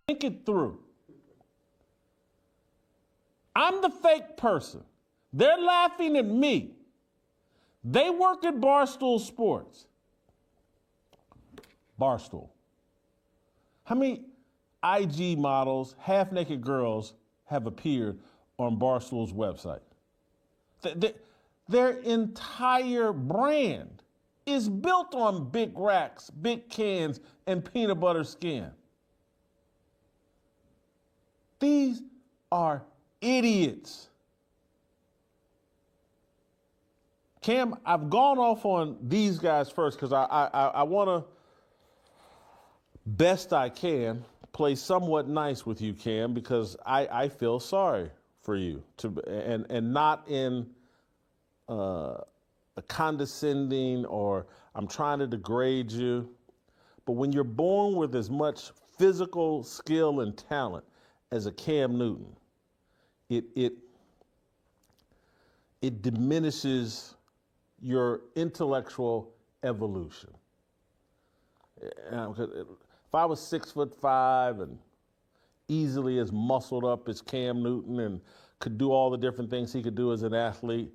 Think it through. I'm the fake person. They're laughing at me. They work at Barstool Sports. Barstool. How many IG models, half-naked girls have appeared on Barstool's website? Their entire brand is built on big racks, big cans, and peanut butter skin. These are idiots. Cam, I've gone off on these guys first because I want to, best I can, play somewhat nice with you, Cam, because I feel sorry for you, and not in a condescending or I'm trying to degrade you. But when you're born with as much physical skill and talent as a Cam Newton, it diminishes your intellectual evolution. If I was 6'5" and easily as muscled up as Cam Newton and could do all the different things he could do as an athlete,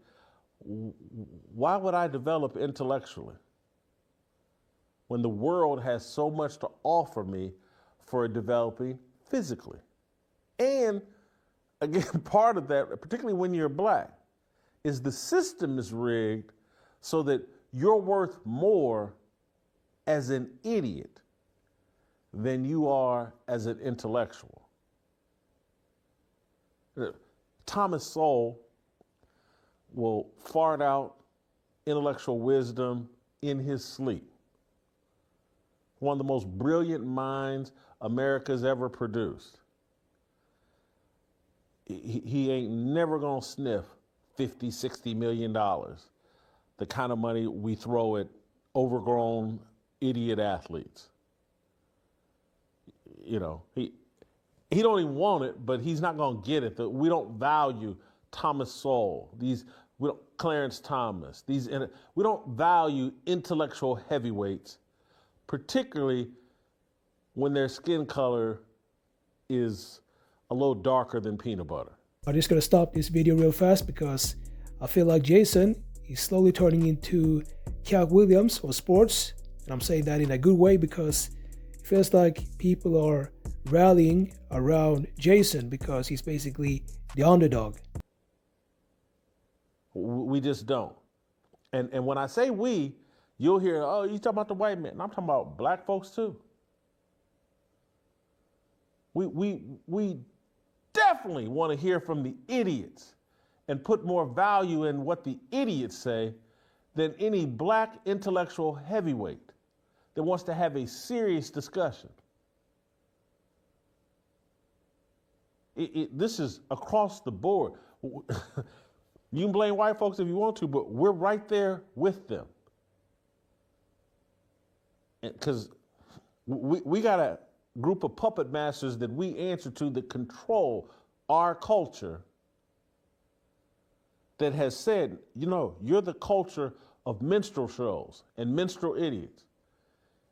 why would I develop intellectually when the world has so much to offer me for developing physically? And again, part of that, particularly when you're black, is the system is rigged so that you're worth more as an idiot than you are as an intellectual. Thomas Sowell will fart out intellectual wisdom in his sleep. One of the most brilliant minds America's ever produced. He ain't never gonna sniff $50, $60 million, the kind of money we throw at overgrown idiot athletes. You know, he don't even want it, but he's not gonna get it. We don't value Thomas Sowell, Clarence Thomas, we don't value intellectual heavyweights, particularly when their skin color is a little darker than peanut butter. I'm just going to stop this video real fast because I feel like Jason is slowly turning into Cal Williams of sports. And I'm saying that in a good way because it feels like people are rallying around Jason because he's basically the underdog. We just don't. And when I say we, you'll hear, oh, you talking about the white man. I'm talking about black folks too. We definitely want to hear from the idiots and put more value in what the idiots say than any black intellectual heavyweight that wants to have a serious discussion. This is across the board. You can blame white folks if you want to, but we're right there with them. Because we got a group of puppet masters that we answer to that control our culture that has said, you know, you're the culture of minstrel shows and minstrel idiots.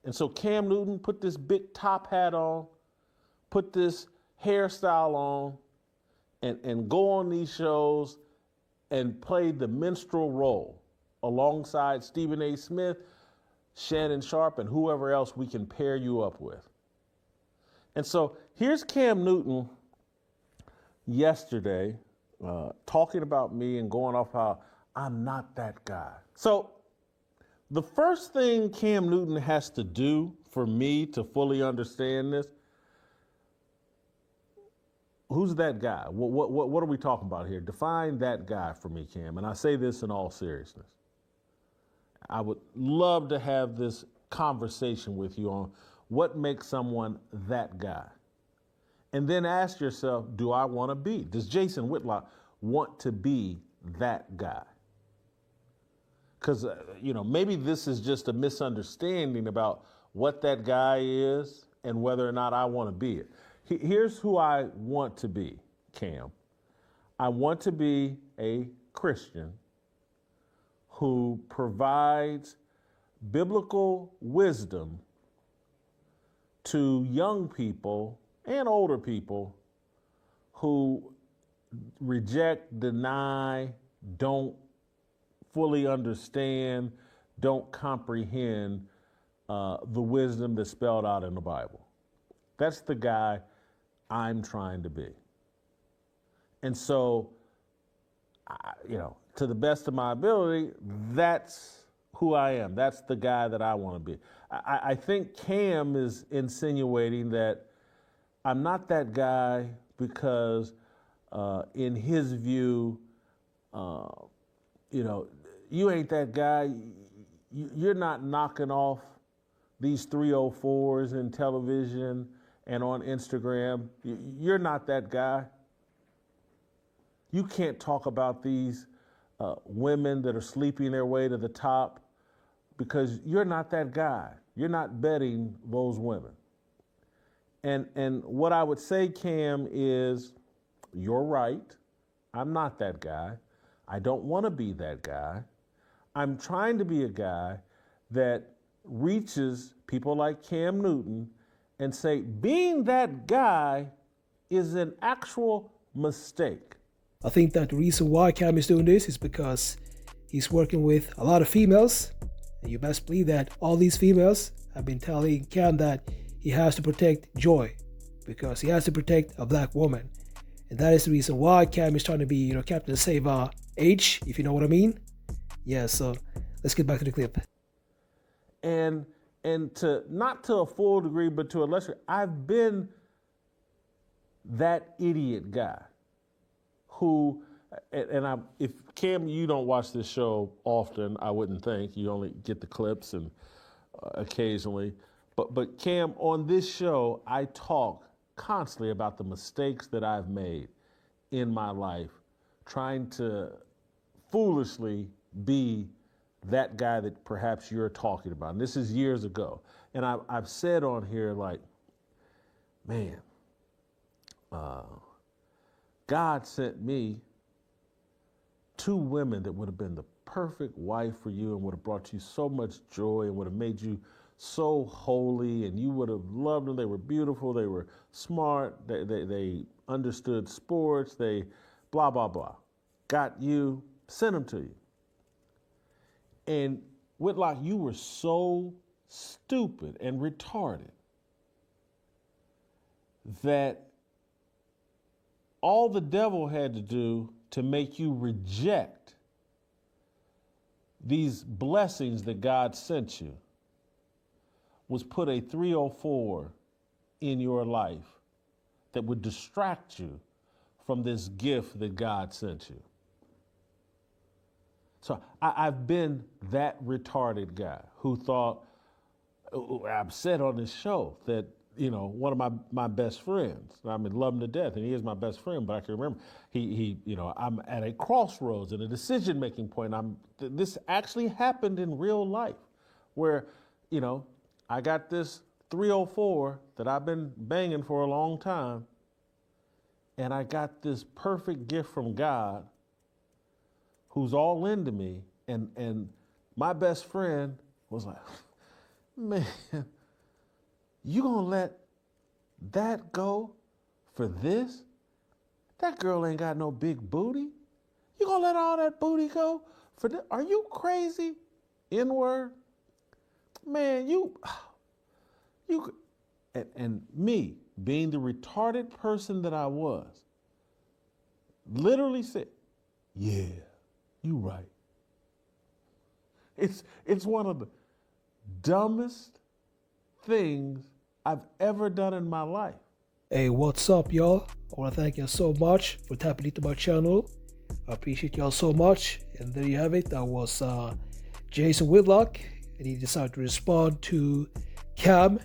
And so Cam Newton put this big top hat on, put this hairstyle on, and go on these shows and play the minstrel role alongside Stephen A. Smith, Shannon Sharpe, and whoever else we can pair you up with. And so here's Cam Newton yesterday talking about me and going off how I'm not that guy. So the first thing Cam Newton has to do for me to fully understand this, who's that guy? What are we talking about here? Define that guy for me, Cam. And I say this in all seriousness. I would love to have this conversation with you on what makes someone that guy. And then ask yourself, do I want to be? Does Jason Whitlock want to be that guy? Because, maybe this is just a misunderstanding about what that guy is and whether or not I want to be it. Here's who I want to be, Cam. I want to be a Christian who provides biblical wisdom to young people and older people who reject, deny, don't fully understand, don't comprehend the wisdom that's spelled out in the Bible. That's the guy I'm trying to be. And so, to the best of my ability, that's who I am. That's the guy that I want to be. I think Cam is insinuating that I'm not that guy because in his view, you ain't that guy. You're not knocking off these 304s in television and on Instagram. You're not that guy. You can't talk about these women that are sleeping their way to the top because you're not that guy. You're not betting those women. And what I would say, Cam, is you're right. I'm not that guy. I don't want to be that guy. I'm trying to be a guy that reaches people like Cam Newton and say, being that guy is an actual mistake. I think that the reason why Cam is doing this is because he's working with a lot of females. And you best believe that all these females have been telling Cam that he has to protect Joy because he has to protect a black woman. And that is the reason why Cam is trying to be, Captain Save H, if you know what I mean. Yeah, so let's get back to the clip. And to not to a full degree, but to a lesser, I've been that idiot guy who, if Cam, you don't watch this show often, I wouldn't think. You only get the clips and occasionally. But Cam, on this show, I talk constantly about the mistakes that I've made in my life, trying to foolishly be that guy that perhaps you're talking about. And this is years ago. And I've said on here, like, man, God sent me 2 women that would have been the perfect wife for you and would have brought you so much joy and would have made you so holy, and you would have loved them. They were beautiful. They were smart. They understood sports. They blah, blah, blah. Got you, sent them to you. And Whitlock, you were so stupid and retarded that all the devil had to do to make you reject these blessings that God sent you was put a 304 in your life that would distract you from this gift that God sent you. So I've been that retarded guy who thought, I've said on this show that, one of my best friends, I love him to death, and he is my best friend, but I can remember, I'm at a crossroads and a decision-making point. This actually happened in real life where, I got this 304 that I've been banging for a long time, and I got this perfect gift from God who's all into me, and my best friend was like, man, you gonna let that go for this? That girl ain't got no big booty. You gonna let all that booty go for this? Are you crazy? N-word? Man, you and me, being the retarded person that I was, literally said, yeah, you right. It's one of the dumbest things I've ever done in my life. Hey, what's up, y'all? I want to thank you so much for tapping into my channel. I appreciate y'all so much. And there you have it. That was Jason Whitlock, and he decided to respond to Cam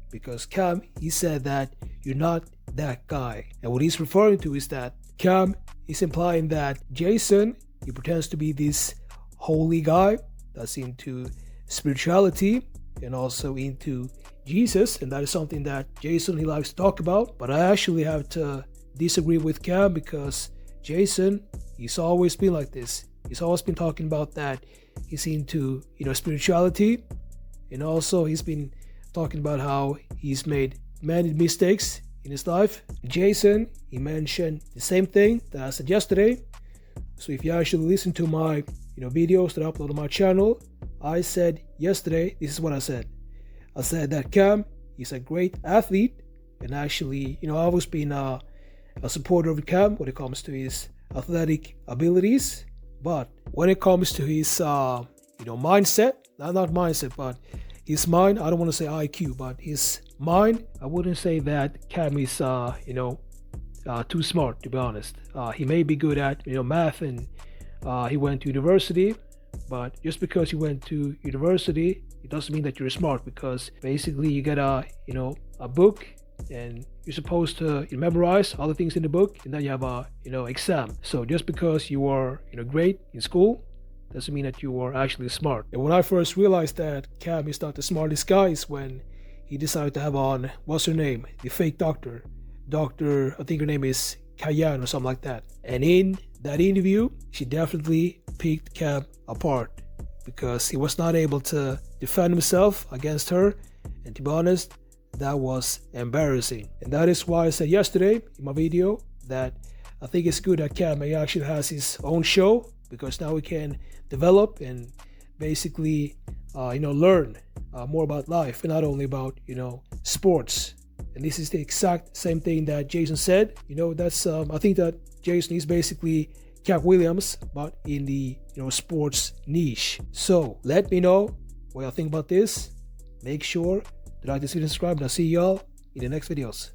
because Cam, he said that you're not that guy. And what he's referring to is that Cam is implying that Jason, he pretends to be this holy guy that's into spirituality and also into Jesus, and that is something that Jason, he likes to talk about. But I actually have to disagree with Cam because Jason, he's always been like this. He's always been talking about that he's into, spirituality, and also he's been talking about how he's made many mistakes in his life. Jason, he mentioned the same thing that I said yesterday. So if you actually listen to my videos that I upload on my channel, I said yesterday, this is what I said. I said that Cam is a great athlete, and actually, I've always been a supporter of Cam when it comes to his athletic abilities. But when it comes to his mindset, not mindset, but his mind, I don't want to say IQ, but his mind, I wouldn't say that Cam is too smart, to be honest. He may be good at math, and he went to university, but just because you went to university, it doesn't mean that you're smart, because basically you get a book, and you're supposed to memorize all the things in the book, and then you have a exam. So just because you are great in school doesn't mean that you are actually smart. And when I first realized that Cam is not the smartest guy is when he decided to have on, what's her name, the fake doctor, I think her name is Kayan or something like that. And in that interview, she definitely picked Cam apart, because he was not able to defend himself against her. And to be honest, that was embarrassing. And that is why I said yesterday in my video that I think it's good that Cam actually has his own show, because now we can develop and basically learn more about life, and not only about sports. And this is the exact same thing that Jason said. That's I think that Jason is basically Cat Williams, but in the sports niche. So let me know what y'all think about this. Make sure to like this video and subscribe, and I'll see y'all in the next videos.